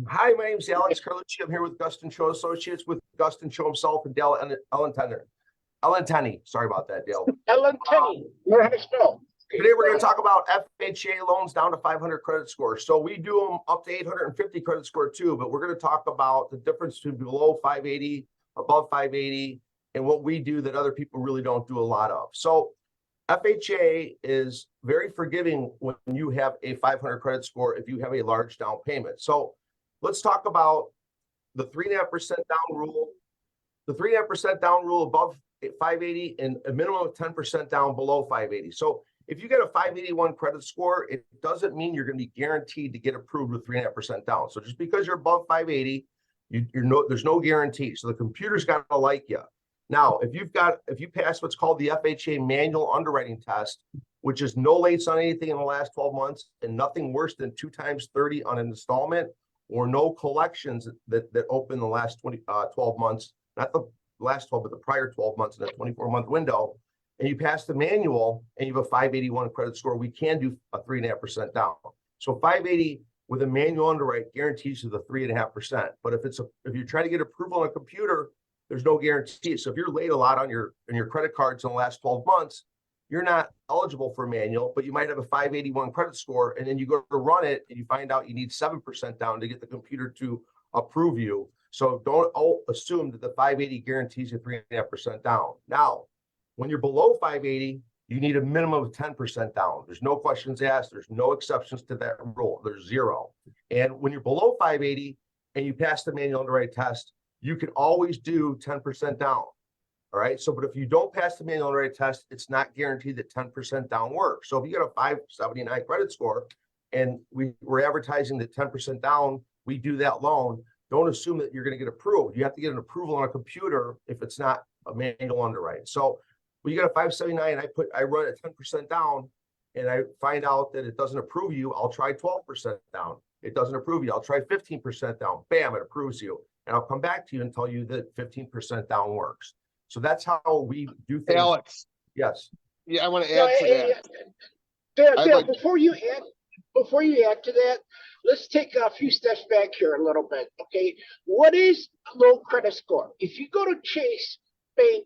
Hi, my name is Alex Carlucci. I'm here with Gustin Cho Associates with Gustin Cho himself and Dale Elenteni. Sorry about that, Dale. Ellen Tenney, learn how to spell. Today we're going to talk about FHA loans down to 500 credit score. So we do them up to 850 credit score too, but we're going to talk about the difference between below 580, above 580, and what we do that other people really don't do a lot of. So FHA is very forgiving when you have a 500 credit score if you have a large down payment. So let's talk about the 3.5% down rule, the 3.5% down rule above 580 and a minimum of 10% down below 580. So if you get a 581 credit score, it doesn't mean you're going to be guaranteed to get approved with 3.5% down. So just because you're above 580, there's no guarantee. So the computer's got to like you. Now, if you pass what's called the FHA manual underwriting test, which is no lates on anything in the last 12 months and nothing worse than 2 times 30 on an installment, or no collections that open the last 12 months, not the last 12, but the prior 12 months in a 24-month window, and you pass the manual and you have a 581 credit score, we can do a 3.5% down. So 580 with a manual underwrite guarantees you the 3.5%. But if you're trying to get approval on a computer, there's no guarantee. So if you're late a lot on your credit cards in the last 12 months, you're not eligible for manual, but you might have a 581 credit score, and then you go to run it and you find out you need 7% down to get the computer to approve you. So don't assume that the 580 guarantees you 3.5% down. Now, when you're below 580, you need a minimum of 10% down. There's no questions asked. There's no exceptions to that rule. There's zero. And when you're below 580 and you pass the manual underwrite test, you can always do 10% down. All right. So, but if you don't pass the manual underwrite test, it's not guaranteed that 10% down works. So if you get a 579 credit score and we're advertising that 10% down, we do that loan. Don't assume that you're going to get approved. You have to get an approval on a computer if it's not a manual underwrite. So when you get a 579, I run at 10% down and I find out that it doesn't approve you, I'll try 12% down. It doesn't approve you, I'll try 15% down. Bam, it approves you. And I'll come back to you and tell you that 15% down works. So that's how we do things. Alex. Yes. Yeah, I want to add to that. Dale, before you add to that, let's take a few steps back here a little bit. Okay, what is a low credit score? If you go to Chase Bank,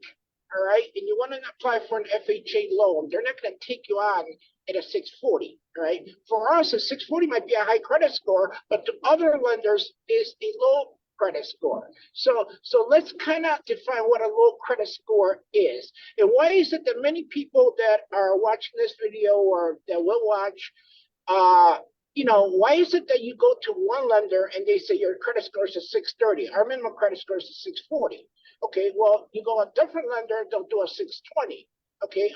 all right, and you want to apply for an FHA loan, they're not going to take you on at a 640. All right, for us, a 640 might be a high credit score, but to other lenders is a low credit score. So let's kind of define what a low credit score is. And why is it that many people that are watching this video or that will watch, why is it that you go to one lender and they say your credit score is a 630? Our minimum credit score is a 640. Okay, well, you go a different lender, they'll do a 620. Okay,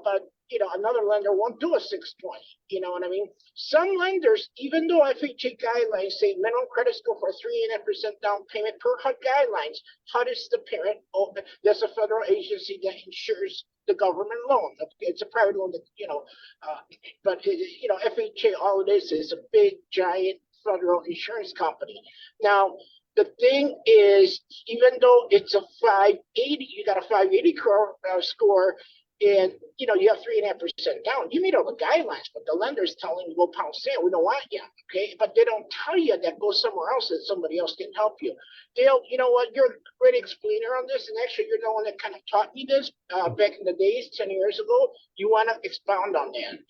but another lender won't do a 620. You know what I mean? Some lenders, even though FHA guidelines say minimum credit score for 3.5% down payment per HUD guidelines, HUD is the parent. That's a federal agency that insures the government loan. It's a private loan that, but FHA, all it is a big, giant federal insurance company. Now, the thing is, even though it's a 580, you got a 580 score, and you have 3.5% down. You meet all the guidelines, but the lender's telling you go pound sand. We don't want you, okay? But they don't tell you that go somewhere else that somebody else can help you. Dale, you know what? You're a great explainer on this, and actually, you're the one that kind of taught me this back in the days, 10 years ago. You want to expound on that,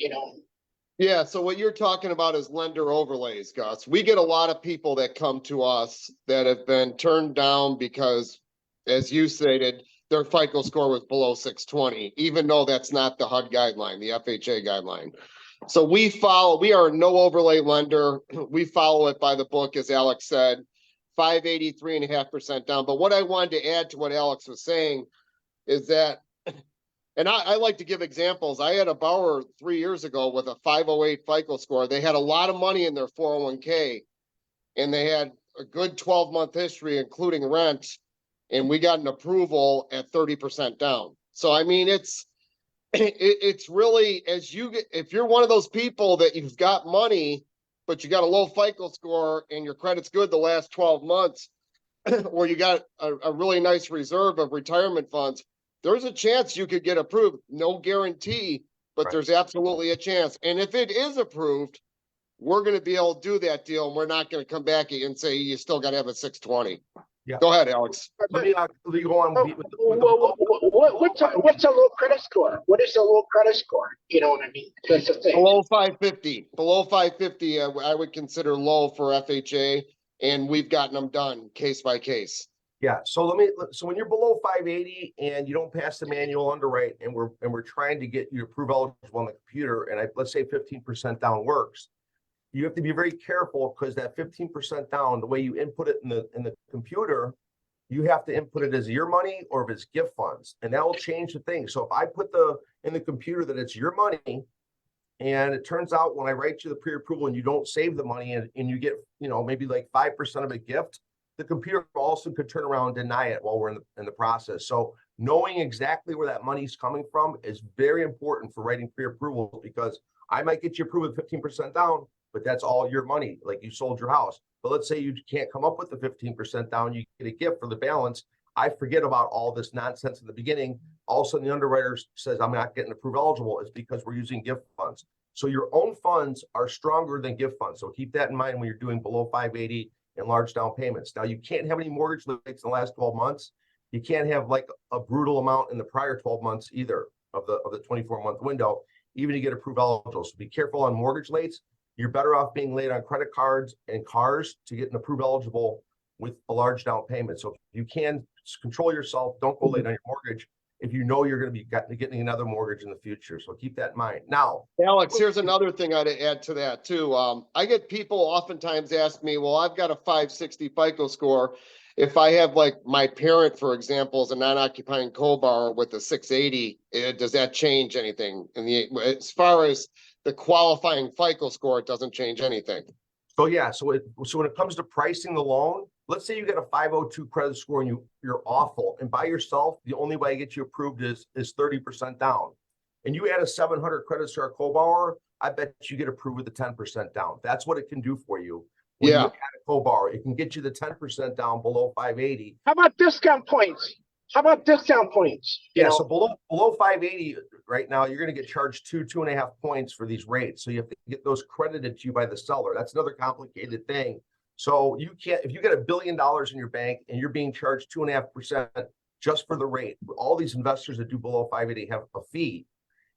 Yeah, so what you're talking about is lender overlays, Gus. We get a lot of people that come to us that have been turned down because, as you stated, their FICO score was below 620, even though that's not the HUD guideline, the FHA guideline. So we are a no overlay lender. We follow it by the book, as Alex said, 580, 3.5% down. But what I wanted to add to what Alex was saying is that, and I like to give examples. I had a borrower 3 years ago with a 508 FICO score. They had a lot of money in their 401k, and they had a good 12-month history, including rent. And we got an approval at 30% down. So, I mean, it's really, if you're one of those people that you've got money, but you got a low FICO score and your credit's good the last 12 months, or you got a really nice reserve of retirement funds, there's a chance you could get approved. No guarantee, but There's absolutely a chance. And if it is approved, we're going to be able to do that deal, and we're not going to come back at you and say you still got to have a 620. Yeah. Go ahead, Alex. Let me go on. with the What's a low credit score? What is a low credit score? You know what I mean? That's the thing. Below 550. Below 550, I would consider low for FHA, and we've gotten them done case by case. Yeah, so so when you're below 580 and you don't pass the manual underwrite, and we're trying to get you approved eligible on the computer, and let's say 15% down works, you have to be very careful, because that 15% down, the way you input it in the computer, you have to input it as your money or if it's gift funds, and that will change the thing. So if I put in the computer that it's your money, and it turns out when I write you the pre-approval and you don't save the money, and you get, maybe like 5% of a gift, the computer also could turn around and deny it while we're in the process. So knowing exactly where that money's coming from is very important for writing pre-approvals, because I might get you approved with 15% down, but that's all your money, like you sold your house. But let's say you can't come up with the 15% down, you get a gift for the balance. I forget about all this nonsense in the beginning. All of a sudden the underwriter says, I'm not getting approved eligible. It's because we're using gift funds. So your own funds are stronger than gift funds. So keep that in mind when you're doing below 580 and large down payments. Now, you can't have any mortgage rates in the last 12 months. You can't have like a brutal amount in the prior 12 months either of the 24-month window, even to get approved eligible. So be careful on mortgage rates. You're better off being late on credit cards and cars to get an approved eligible with a large down payment. So if you can control yourself, don't go late on your mortgage if you know you're going to be getting another mortgage in the future. So keep that in mind. Now, Alex, here's another thing I'd add to that too. I get people oftentimes ask me, well, I've got a 560 FICO score. If I have, like, my parent, for example, is a non-occupying co-borrower with a 680, does that change anything? As far as the qualifying FICO score, it doesn't change anything. So yeah, so when it comes to pricing the loan, let's say you get a 502 credit score and you're awful, and by yourself, the only way I get you approved is 30% down. And you add a 700 credit score co-borrower, I bet you get approved with the 10% down. That's what it can do for you. When you add a co-borrower, it can get you the 10% down below 580. How about discount points? Yeah, so below 580 right now, you're going to get charged 2.5 points for these rates. So you have to get those credited to you by the seller. That's another complicated thing. So you can't, if you get $1 billion in your bank and you're being charged 2.5% just for the rate, all these investors that do below 580 have a fee,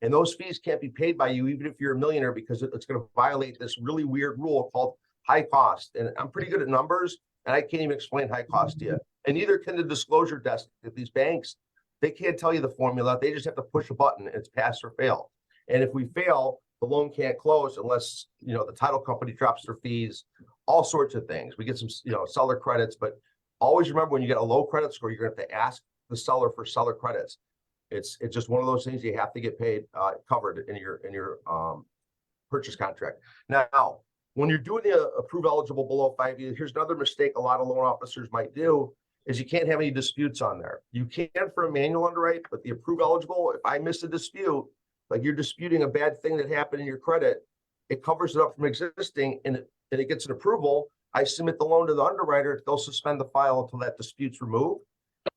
and those fees can't be paid by you, even if you're a millionaire, because it's going to violate this really weird rule called high cost. And I'm pretty good at numbers, and I can't even explain high cost to you. And neither can the disclosure desk at these banks. They can't tell you the formula. They just have to push a button. It's pass or fail. And if we fail, the loan can't close unless, the title company drops their fees, all sorts of things. We get some, seller credits, but always remember, when you get a low credit score, you're going to have to ask the seller for seller credits. It's just one of those things you have to get paid, covered in your purchase contract. Now, when you're doing the approved eligible below 5 years, here's another mistake a lot of loan officers might do, is you can't have any disputes on there. You can for a manual underwrite, but the approved eligible, if I miss a dispute, like you're disputing a bad thing that happened in your credit, it covers it up from existing, and it gets an approval. I submit the loan to the underwriter. They'll suspend the file until that dispute's removed.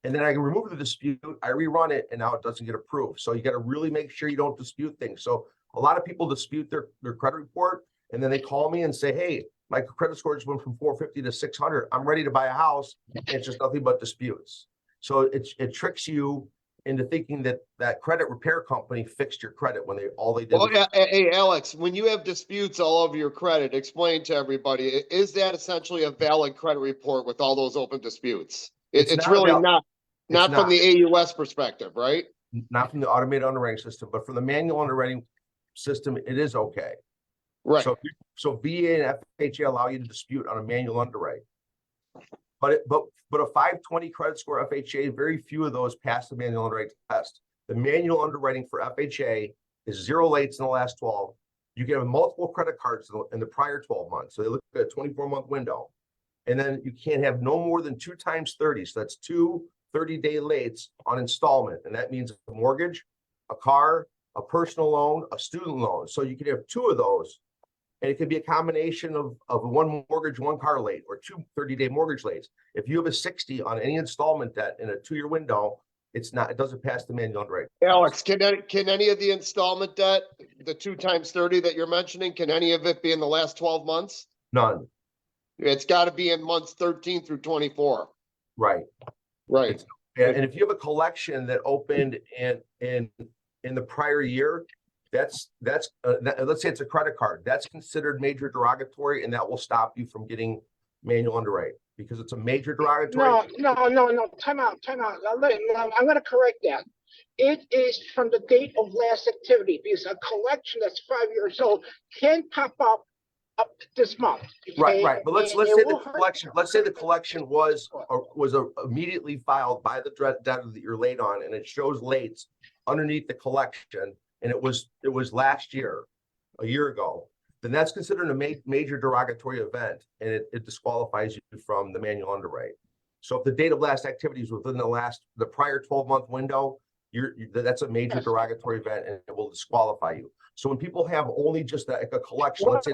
And then I can remove the dispute, I rerun it, and now it doesn't get approved. So you got to really make sure you don't dispute things. So a lot of people dispute their credit report, and then they call me and say, hey, my credit score just went from 450 to 600. I'm ready to buy a house. And it's just nothing but disputes. So it tricks you into thinking that credit repair company fixed your credit when all they did. Well, hey, Alex, when you have disputes all over your credit, explain to everybody, is that essentially a valid credit report with all those open disputes? It's really not from the AUS perspective, right? Not from the automated underwriting system, but from the manual underwriting system, it is okay. Right. So VA and FHA allow you to dispute on a manual underwrite. But a 520 credit score FHA, very few of those pass the manual underwriting test. The manual underwriting for FHA is 0 lates in the last 12. You can have multiple credit cards in the prior 12 months. So they look at a 24-month window. And then you can't have no more than 2 times 30. So that's 2 30-day lates on installment. And that means a mortgage, a car, a personal loan, a student loan. So you can have 2 of those. And it could be a combination of 1 mortgage, 1 car late, or 2 30-day mortgage lates. If you have a 60 on any installment debt in a 2-year window, it doesn't pass the manual underwriting. Alex, can any of the installment debt, the 2 times 30 that you're mentioning, can any of it be in the last 12 months? None. It's got to be in months 13 through 24. Right. Right. Yeah, and if you have a collection that opened in the prior year, let's say it's a credit card, that's considered major derogatory, and that will stop you from getting manual underwrite because it's a major derogatory. No. Time out. I'm going to correct that. It is from the date of last activity because a collection that's 5 years old can pop up this month. Okay? Right. But let's say the collection was immediately filed by the debtor that you're late on, and it shows late underneath the collection, and it was last year, a year ago. Then that's considered a major derogatory event, and it disqualifies you from the manual underwrite. So if the date of last activity is within the prior 12-month window, that's a major derogatory event, and it will disqualify you. So when people have only just a collection, let's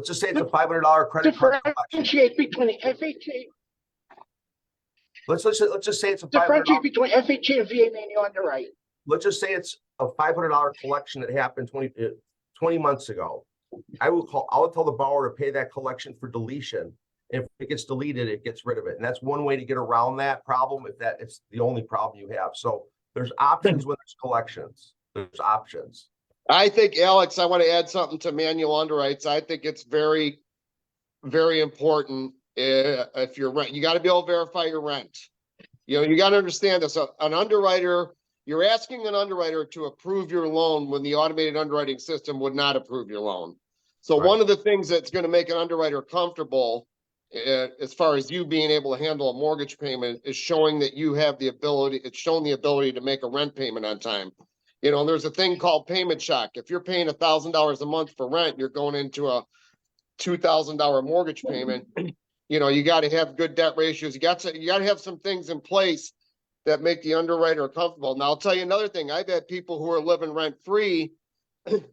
just say it's a $500 credit card collection. Differentiate between FHA. Let's just say it's a differentiate between FHA and VA manual underwrite. Let's just say it's a $500 collection that happened 20 months ago. I'll tell the borrower to pay that collection for deletion. If it gets deleted, it gets rid of it. And that's one way to get around that problem if it's the only problem you have. So there's options when there's collections. There's options. I think, Alex, I want to add something to manual underwrites. I think it's very, very important. If you're rent, you got to be able to verify your rent. You got to understand this. An underwriter, you're asking an underwriter to approve your loan when the automated underwriting system would not approve your loan. So one of the things that's going to make an underwriter comfortable as far as you being able to handle a mortgage payment is showing that you have the ability, it's shown the ability to make a rent payment on time. There's a thing called payment shock. If you're paying $1,000 a month for rent, you're going into a $2,000 mortgage payment. You got to have good debt ratios. You got to have some things in place that make the underwriter comfortable. Now, I'll tell you another thing. I've had people who are living rent free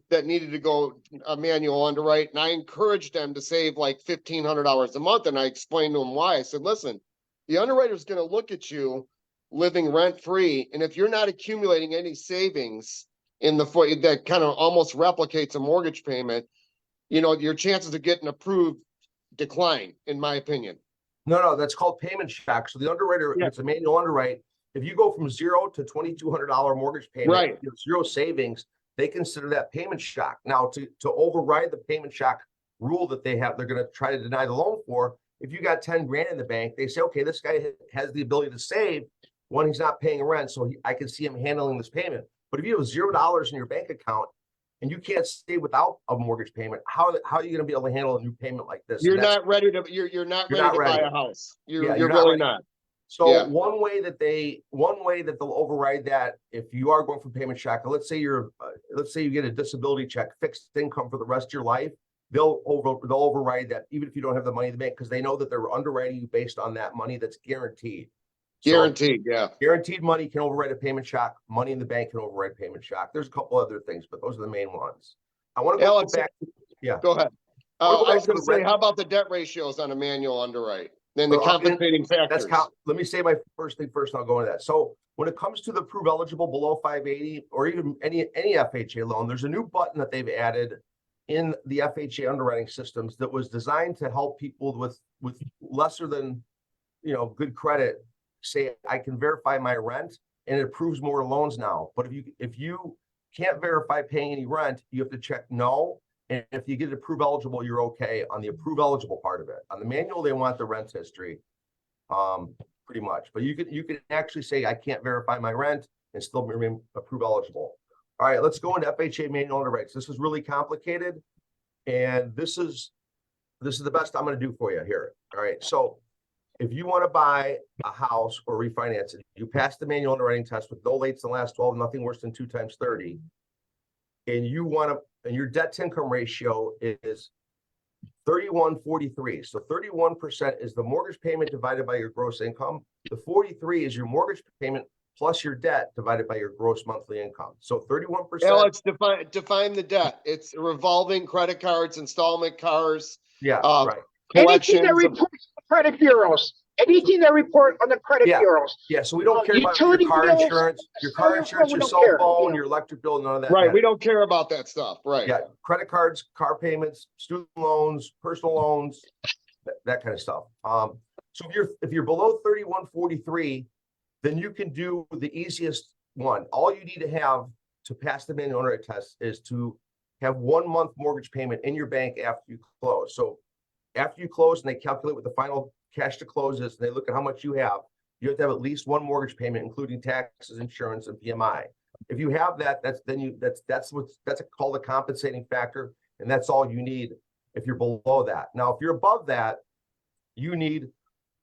that needed to go a manual underwrite, and I encouraged them to save like $1,500 a month. And I explained to them why. I said, listen, the underwriter is going to look at you living rent free, and if you're not accumulating any savings in that kind of almost replicates a mortgage payment, your chances of getting approved decline, in my opinion. No, that's called payment shock. So the underwriter, it's a manual underwrite. If you go from $0 to $2,200 mortgage payment, zero savings, they consider that payment shock. Now, to override the payment shock rule that they have, they're going to try to deny the loan for. If you got 10 grand in the bank, they say, okay, this guy has the ability to save when he's not paying rent, so I can see him handling this payment. But if you have $0 in your bank account and you can't stay without a mortgage payment, how are you going to be able to handle a new payment like this? You're not ready to buy a house. You're really not. So one way that they'll override that, if you are going for payment shock, let's say you get a disability check, fixed income for the rest of your life, they'll override that even if you don't have the money in the bank, because they know that they're underwriting you based on that money that's guaranteed. Guaranteed, Guaranteed money can override a payment shock. Money in the bank can override payment shock. There's a couple other things, but those are the main ones. I want to go back. Go ahead. I was going to say, how about the debt ratios on a manual underwrite? Then the compensating factors. Let me say my first thing first, and I'll go into that. So when it comes to the prove eligible below 580 or even any FHA loan, there's a new button that they've added in the FHA underwriting systems that was designed to help people with lesser than good credit say, I can verify my rent, and it approves more loans now. But if you can't verify paying any rent, you have to check no. And if you get approve eligible, you're okay on the approve eligible part of it. On the manual, they want the rent history, pretty much. But you can actually say, I can't verify my rent and still remain approve eligible. All right, let's go into FHA manual underwrites. This is really complicated, and this is the best I'm going to do for you here. All right, so if you want to buy a house or refinance it, you pass the manual underwriting test with no lates in the last 12, nothing worse than 2 times 30, and your debt to income ratio is 31.43. So 31% is the mortgage payment divided by your gross income. The 43 is your mortgage payment plus your debt divided by your gross monthly income. So 31%. Alex, define the debt. It's revolving credit cards, installment cars. Yeah, right. Anything that reports to credit bureaus. Anything that report on the credit Yeah. bureaus. Yeah, so we don't care about Utility your car bills, insurance, your we don't cell care, phone, yeah. your electric bill, none of that. Right, we matters. don't care about that stuff, right? Yeah, credit cards, car payments, student loans, personal loans, that kind of stuff. So if you're below 3143, then you can do the easiest one. All you need to have to pass the manual underwrite test is to have 1 month mortgage payment in your bank after you close. So after you close and they calculate what the final cash to close is, and they look at how much you have to have at least one mortgage payment, including taxes, insurance, and PMI. If you have that, that's called a compensating factor, and that's all you need if you're below that. Now, if you're above that, you need,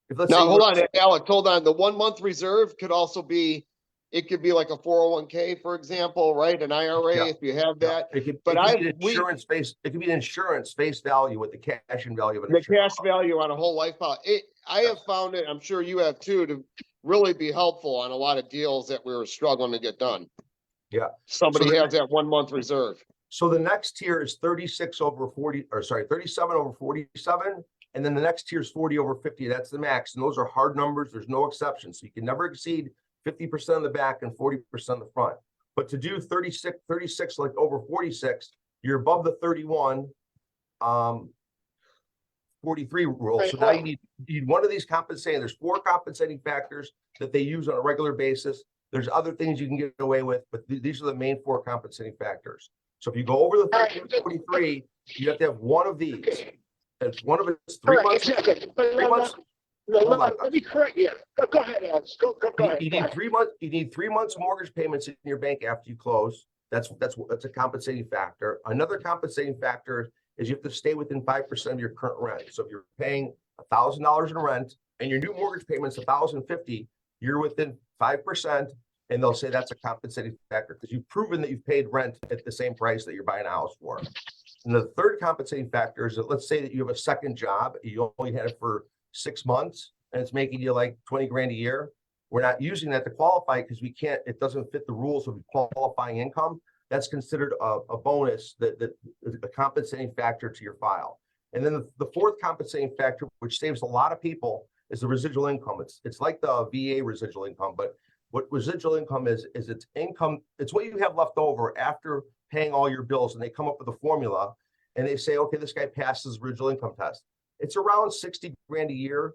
if let's Now, say hold on, Alex, hold on. The 1 month reserve could also be, it could be like a 401k, for example, right? An IRA, Yeah. if you have that. It could, But it could be an insurance face. It could be an insurance face value with the cash and value of an the insurance. cash value on a whole life policy. I have found it, I'm sure you have too, to really be helpful on a lot of deals that we were struggling to get done. Yeah. Somebody So has that 1 month reserve. So the next tier is 36 over 40, or sorry, 37 over 47. And then the next tier is 40 over 50. That's the max. And those are hard numbers. There's no exceptions. So you can never exceed 50% of the back and 40% of the front. But to do 36 like over 46, you're above the 31, 43 rule. So now you need one of these compensating. There's 4 compensating factors that they use on a regular basis. There's other things you can get away with, but these are the main 4 compensating factors. So if you go over the 43, you have to have one of these. It's one of it's 3 months. Exactly. 3 months. Let me correct you. Go ahead, Alex. Go ahead. You need 3 months. You need 3 months mortgage payments in your bank after you close. That's a compensating factor. Another compensating factor is you have to stay within 5% of your current rent. So if you're paying $1,000 in rent and your new mortgage payment's $1,050, you're within 5%, and they'll say that's a compensating factor because you've proven that you've paid rent at the same price that you're buying a house for. And the third compensating factor is that let's say that you have a second job, you only had it for 6 months, and it's making you like 20 grand a year. We're not using that to qualify because we can't, it doesn't fit the rules of qualifying income. That's considered a bonus that is a compensating factor to your file. And then the fourth compensating factor, which saves a lot of people, is the residual income. It's like the VA residual income, but what residual income is it's income, it's what you have left over after paying all your bills, and they come up with a formula and they say, okay, this guy passes residual income test. It's around 60 grand a year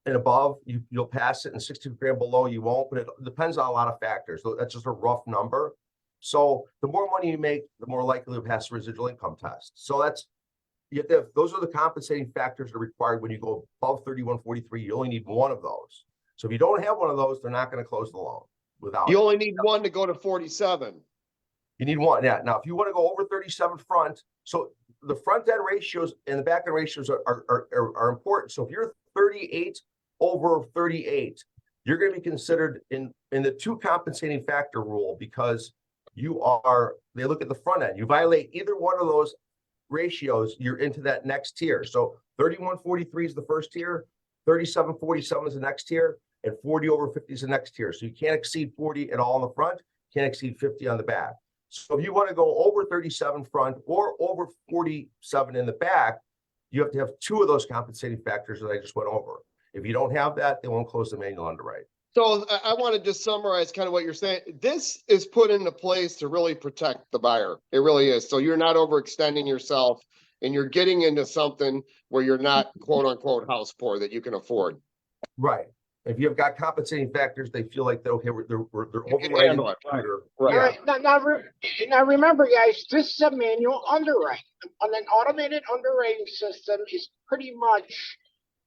and above, you'll pass it, and 60 grand below you won't, but it depends on a lot of factors. So that's just a rough number. So the more money you make, the more likely to pass the residual income test. So that's, you have to have, those are the compensating factors that are required when you go above 3143. You only need one of those. So if you don't have one of those, they're not going to close the loan without You only need one to go to 47. You need one. Yeah. Now, if you want to go over 37 front, so the front end ratios and the back end ratios are important. So if you're 38 over 38, you're going to be considered in the 2 compensating factor rule because they look at the front end. You violate either one of those ratios, you're into that next tier. So 3143 is the first tier, 3747 is the next tier, and 40 over 50 is the next tier. So you can't exceed 40 at all in the front, can't exceed 50 on the back. So if you want to go over 37 front or over 47 in the back, you have to have 2 of those compensating factors that I just went over. If you don't have that, they won't close the manual underwrite. So I want to just summarize kind of what you're saying. This is put into place to really protect the buyer. It really is. So you're not overextending yourself and you're getting into something where you're not quote unquote house poor that you can afford. Right. If you've got compensating factors, they feel like they're overriding. Right. All right. Now remember, guys, this is a manual underwrite. On an automated underwriting system is pretty much,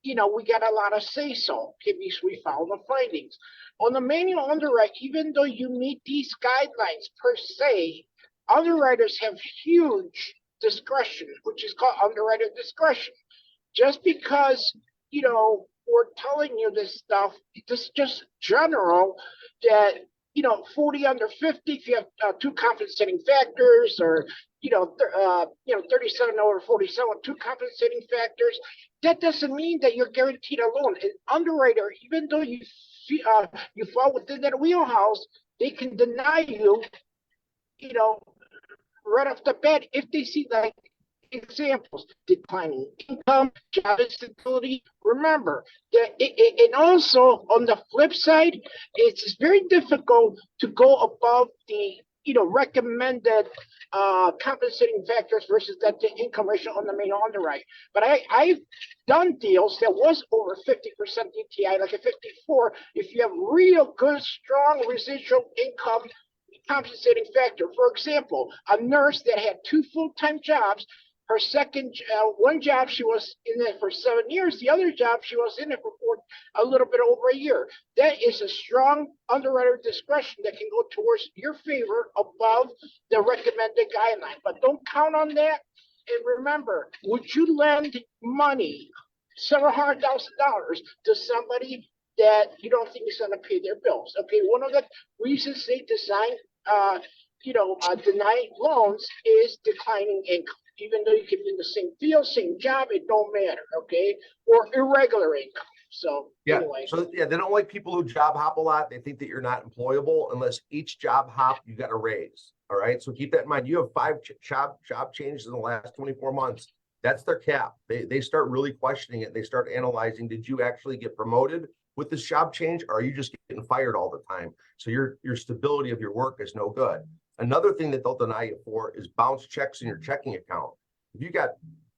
we got a lot of say-so if we follow the findings. On the manual underwrite, even though you meet these guidelines per se, underwriters have huge discretion, which is called underwriter discretion. Just because, we're telling you this stuff, this is just general, that, 40 under 50, if you have 2 compensating factors, or, 37 over 47, 2 compensating factors, that doesn't mean that you're guaranteed a loan. An underwriter, even though you fall within that wheelhouse, they can deny you, right off the bat if they see like examples: declining income, job instability. Remember that, and also on the flip side, it's very difficult to go above the recommended compensating factors versus that to income ratio on the main underwrite. But I've done deals that was over 50% DTI, like a 54. If you have real good, strong residual income compensating factor. For example, a nurse that had 2 full-time jobs, her second, one job she was in it for 7 years, the other job she was in it for a little bit over a year. That is a strong underwriter discretion that can go towards your favor above the recommended guideline. But don't count on that. And remember, would you lend money, several $100,000, to somebody that you don't think is going to pay their bills? Okay, one of the reasons they deny loans is declining income. Even though you can be in the same field, same job, it don't matter, okay? Or irregular income. So anyway. So they don't like people who job hop a lot. They think that you're not employable unless each job hop you got a raise. All right. So keep that in mind. You have 5 job changes in the last 24 months. That's their cap. They start really questioning it. They start analyzing, did you actually get promoted with this job change, or are you just getting fired all the time? So your stability of your work is no good. Another thing that they'll deny you for is bounce checks in your checking account. If you got,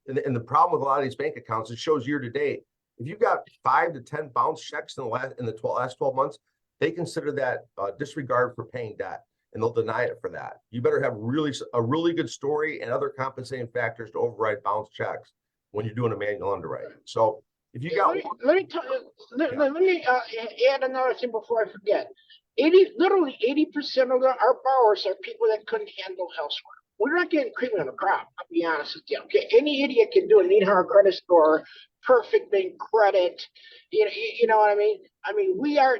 and the problem with a lot of these bank accounts, it shows year to date, if you've got 5 to 10 bounce checks in the last 12 months, they consider that disregard for paying debt, and they'll deny it for that. You better have a really good story and other compensating factors to override bounce checks when you're doing a manual underwriting. So if you got, let me add another thing before I forget. Literally 80% of our borrowers are people that couldn't handle housework. We're not getting cream on the crop, I'll be honest with you. Okay, any idiot can do a 800 credit score, perfect bank credit. You know what I mean? I mean, we are.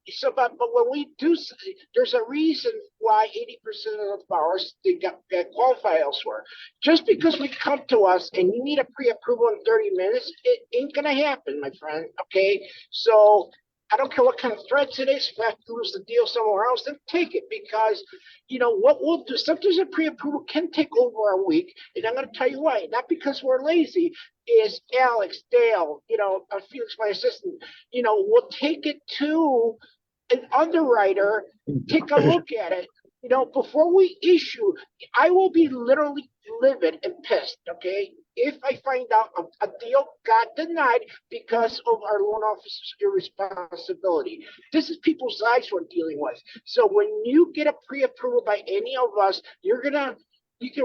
So, but when we do, there's a reason why 80% of the borrowers they get qualified elsewhere. Just because we come to us and you need a pre-approval in 30 minutes, it ain't gonna happen, my friend. Okay, so I don't care what kind of threats it is. If I have to lose the deal somewhere else, then take it, because what we'll do. Sometimes a pre-approval can take over a week, and I'm going to tell you why. Not because we're lazy. Is Alex, Dale, Felix, my assistant, we'll take it to an underwriter, take a look at it. Before we issue, I will be literally livid and pissed. Okay, if I find out a deal got denied because of our loan officer's irresponsibility. This is people's lives we're dealing with. So when you get a pre-approval by any of us, you can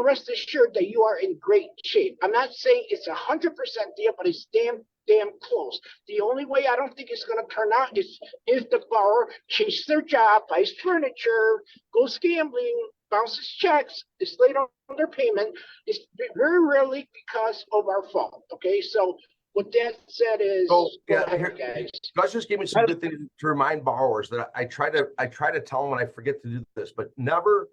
rest assured that you are in great shape. I'm not saying it's 100% deal, but it's damn close. The only way I don't think it's going to turn out is if the borrower changes their job, buys furniture, goes gambling, bounces checks, is late on their payment. It's very rarely because of our fault. Okay, so what that said is, guys. Gus just gave me some good things to remind borrowers that I try to tell them when I forget to do this, but never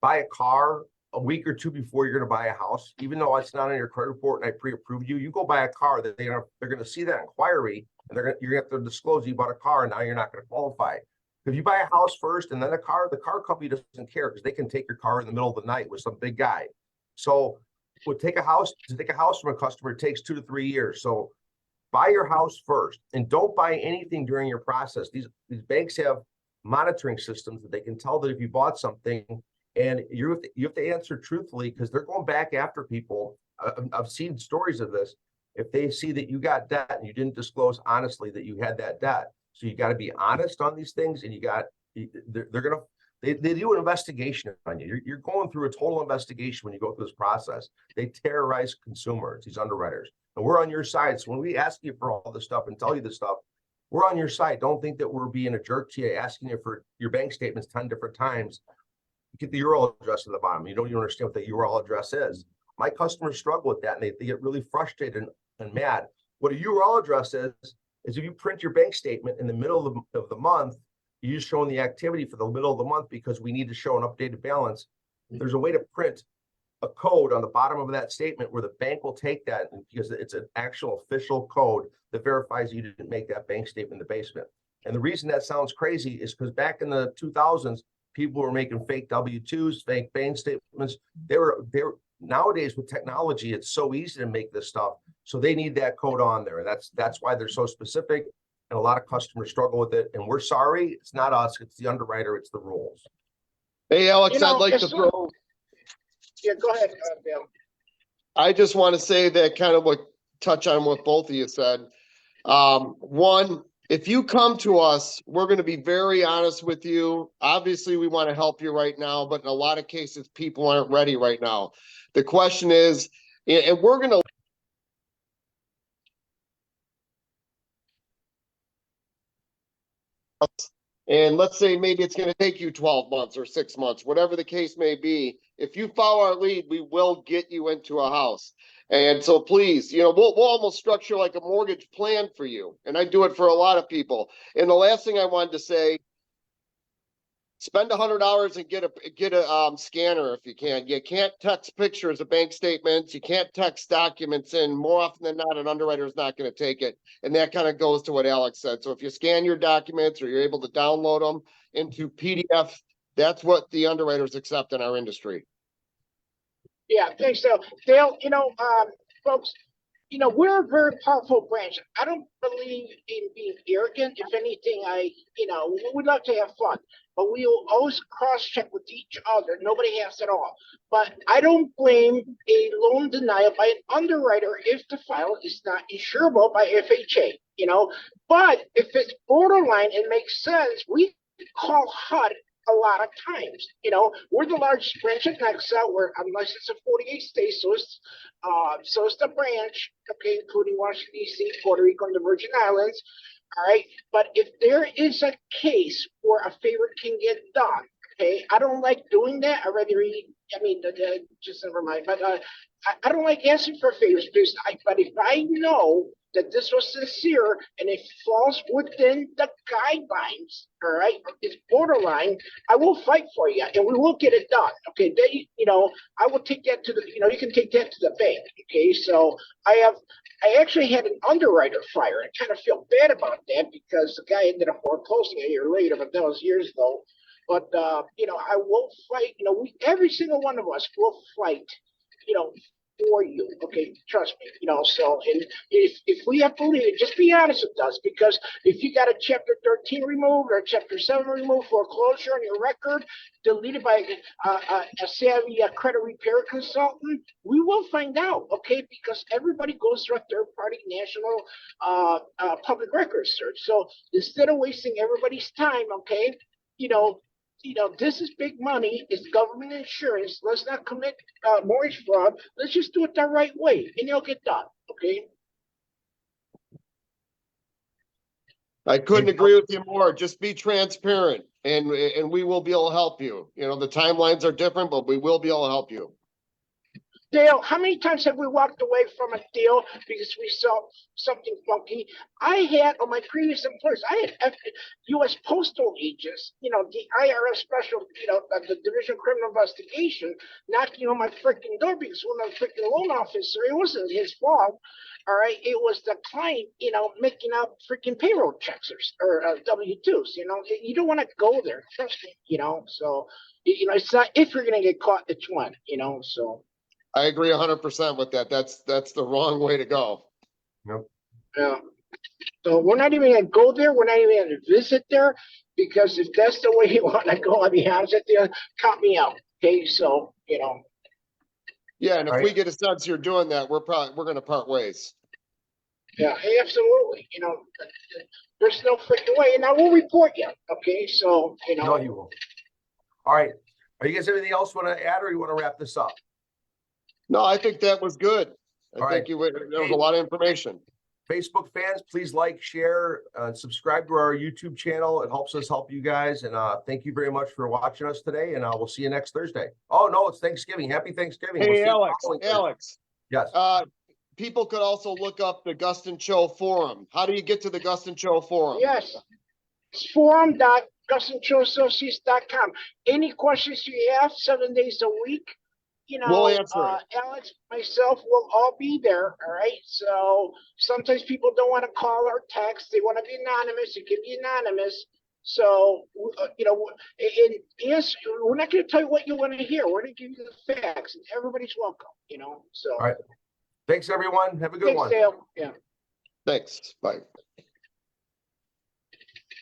buy a car a week or two before you're going to buy a house. Even though it's not on your credit report and I pre-approved you, you go buy a car that they're going to see that inquiry, and you're going to have to disclose you bought a car, and now you're not going to qualify. If you buy a house first and then a car, the car company doesn't care, because they can take your car in the middle of the night with some big guy. So to take a house from a customer, it takes 2 to 3 years. So buy your house first, and don't buy anything during your process. These banks have monitoring systems that they can tell that if you bought something, and you have to answer truthfully, because they're going back after people. I've seen stories of this. If they see that you got debt and you didn't disclose honestly that you had that debt, so you got to be honest on these things, and they do an investigation on you. You're going through a total investigation when you go through this process. They terrorize consumers, these underwriters, and we're on your side. So when we ask you for all this stuff and tell you this stuff, we're on your side. Don't think that we're being a jerk to you, asking you for your bank statements 10 different times. You get the URL address at the bottom. You don't even understand what the URL address is. My customers struggle with that, and they get really frustrated and mad. What a URL address is if you print your bank statement in the middle of the month, you're just showing the activity for the middle of the month because we need to show an updated balance. There's a way to print a code on the bottom of that statement where the bank will take that, because it's an actual official code that verifies you didn't make that bank statement in the basement. And the reason that sounds crazy is because back in the 2000s, people were making fake W-2s, fake bank statements. nowadays with technology, it's so easy to make this stuff. So they need that code on there. And that's why they're so specific. And a lot of customers struggle with it. And we're sorry, it's not us, it's the underwriter, it's the rules. Hey, Alex, You know, I'd like to it's throw. Yeah, go ahead, Bill. I just want to say that kind of touch on what both of you said. One, if you come to us, we're going to be very honest with you. Obviously, we want to help you right now, but in a lot of cases, people aren't ready right now. The question is, and we're going to and let's say maybe it's going to take you 12 months or 6 months, whatever the case may be. If you follow our lead, we will get you into a house. And so please, we'll almost structure like a mortgage plan for you. And I do it for a lot of people. And the last thing I wanted to say, spend $100 and get a scanner if you can. You can't text pictures of bank statements. You can't text documents in. More often than not, an underwriter is not going to take it. And that kind of goes to what Alex said. So if you scan your documents or you're able to download them into PDF, that's what the underwriters accept in our industry. Yeah, thanks, Dale. Dale, folks, we're a very powerful branch. I don't believe in being arrogant. If anything, we'd love to have fun, but we will always cross-check with each other. Nobody has it all. But I don't blame a loan denial by an underwriter if the file is not insurable by FHA, But if it's borderline and makes sense, we call HUD a lot of times. We're the largest branch in Nexa. We're licensed in 48 states, so it's the branch, okay, including Washington, D.C., Puerto Rico, and the Virgin Islands. All right. But if there is a case where a favor can get done, okay, I don't like doing that. I rather just never mind. But I don't like asking for favors because but if I know that this was sincere and it falls within the guidelines, all right, it's borderline, I will fight for you and we will get it done. Okay, I will take that to the, you can take that to the bank. Okay, so I actually had an underwriter fire. I kind of feel bad about that because the guy ended up foreclosing a year later, but that was years ago. But I will fight. Every single one of us will fight. For you, okay, trust me. So and if we have to leave it, just be honest with us, because if you got a Chapter 13 removed or a Chapter 7 removed, foreclosure on your record, deleted by a savvy credit repair consultant, we will find out, okay, because everybody goes through a third-party national public record search. So instead of wasting everybody's time, okay, this is big money. It's government insurance. Let's not commit mortgage fraud. Let's just do it the right way, and it'll get done. Okay. I couldn't agree with you more. Just be transparent, and we will be able to help you. The timelines are different, but we will be able to help you. Dale, how many times have we walked away from a deal because we saw something funky? I had, on my previous employers, I had U.S. postal agents, the IRS special, the Division of Criminal Investigation, knocking on my freaking door because when the freaking loan officer, it wasn't his fault. All right, it was the client, making up freaking payroll checks or W-2s. You don't want to go there, trust me. So it's not if you're gonna get caught, it's when. So. I agree 100% with that. That's the wrong way to go. Yep. Yeah. So we're not even gonna go there. We're not even gonna visit there because if that's the way you want to go, I'll be honest with you, count me out. Okay, so Yeah, and if Right. we get a sense you're doing that, we're gonna part ways. Yeah, absolutely. There's no freaking way, and I will report you. Okay, so No, you won't. All right. Are you guys anything else want to add, or you want to wrap this up? No, I think that was good. All right. There was a lot of information. Facebook fans, please like, share, subscribe to our YouTube channel. It helps us help you guys. And thank you very much for watching us today. And we'll see you next Thursday. Oh, no, it's Thanksgiving. Happy Thanksgiving. Hey, We'll see Alex. Yes. People could also look up the Gustin Cho forum. How do you get to the Gustin Cho forum? yes, it's forum.gustinchoassociates.com. Any questions you have, 7 days a week, We'll answer it. Alex, myself will all be there. All right. So sometimes people don't want to call or text. They want to be anonymous. It can be anonymous. So, and yes, we're not going to tell you what you want to hear. We're going to give you the facts, and everybody's welcome. So. All right. Thanks, everyone. Have a good Thanks, one. Dale. Yeah. Thanks. Bye.